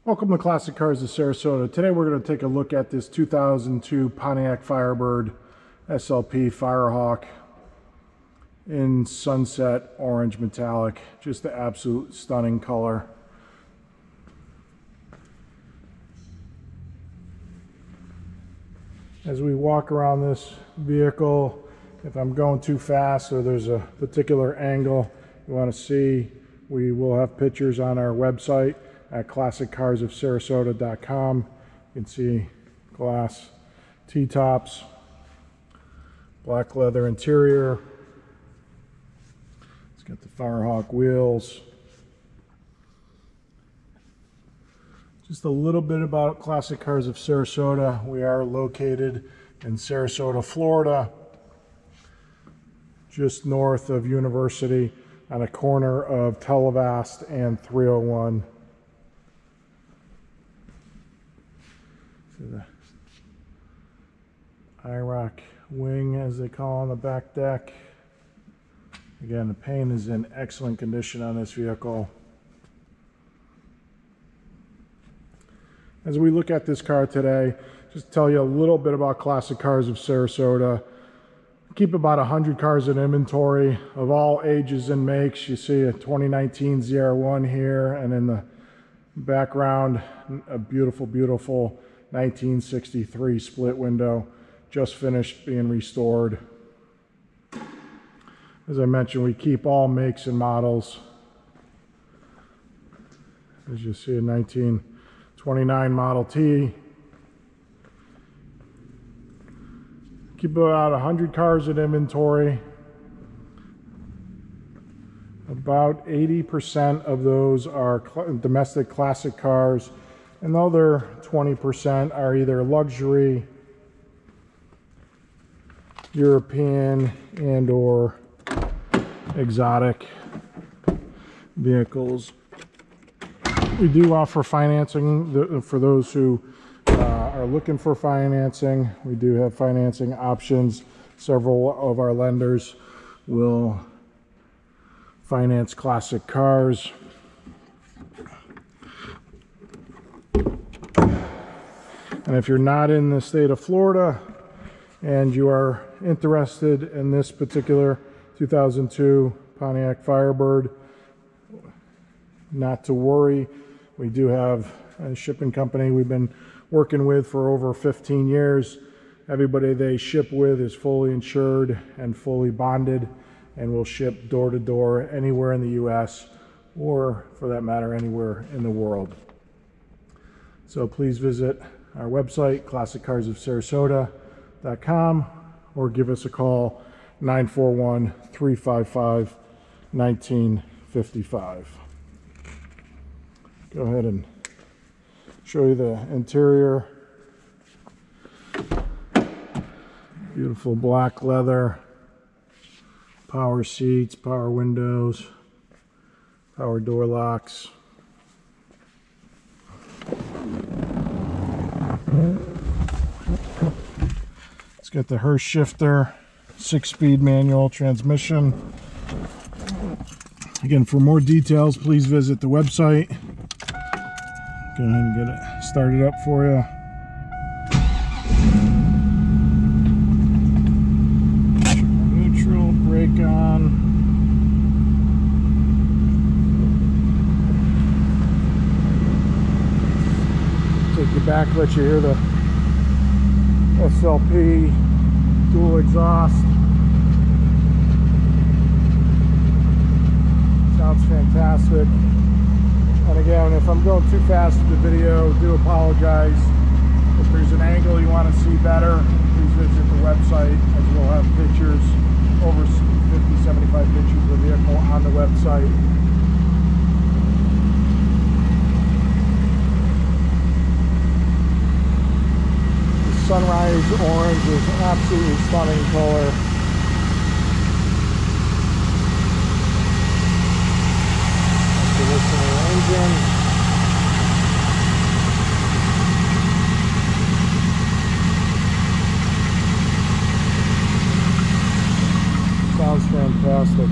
Welcome to Classic Cars of Sarasota. Today we're going to take a look at this 2002 Pontiac Firebird SLP Firehawk in sunset orange metallic. Just the absolute stunning color. As we walk around this vehicle, if I'm going too fast or there's a particular angle you want to see, we will have pictures on our website at classiccarsofsarasota.com. You can see glass T-tops, black leather interior. It's got the Firehawk wheels. Just a little bit about Classic Cars of Sarasota. We are located in Sarasota, Florida, just north of University on a corner of Televast and 301. The IROC wing, as they call on the back deck. Again, the paint is in excellent condition on this vehicle. As we look at this car today, just tell you a little bit about Classic Cars of Sarasota. Keep about 100 cars in inventory of all ages and makes. You see a 2019 ZR1 here, and in the background, a beautiful, beautiful 1963 split window, just finished being restored. As I mentioned, we keep all makes and models. As you see, a 1929 Model T. Keep about 100 cars in inventory. About 80% of those are domestic classic cars, and the other 20% are either luxury, European, and or exotic vehicles. We do offer financing for those who are looking for financing. We do have financing options. Several of our lenders will finance classic cars. And if you're not in the state of Florida and you are interested in this particular 2002 Pontiac Firebird, not to worry. We do have a shipping company we've been working with for over 15 years. Everybody they ship with is fully insured and fully bonded, and will ship door to door anywhere in the US, or for that matter anywhere in the world. So please visit our website, classiccarsofsarasota.com, or give us a call, 941-355-1955. Go ahead and show you the interior. Beautiful black leather, power seats, power windows, power door locks. It's got the Hurst shifter, 6-speed manual transmission. Again, for more details, please visit the website. Go ahead and get it started up for you. Neutral, brake on. Take you back, let you hear the SLP dual exhaust. Sounds fantastic. And again, if I'm going too fast in the video, do apologize. If there's an angle you want to see better, please visit the website, as we'll have pictures, over 50-75 pictures of the vehicle on the website. Sunrise orange is an absolutely stunning color. Let's listen to the engine. Sounds fantastic.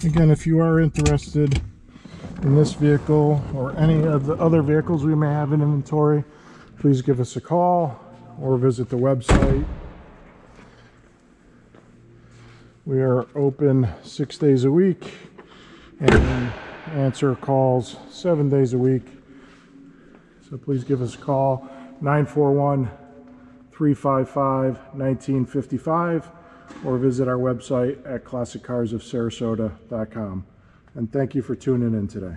Again, if you are interested in this vehicle or any of the other vehicles we may have in inventory, please give us a call or visit the website. We are open 6 days a week and answer calls 7 days a week. So please give us a call, 941-355-1955, or visit our website at classiccarsofsarasota.com. And thank you for tuning in today.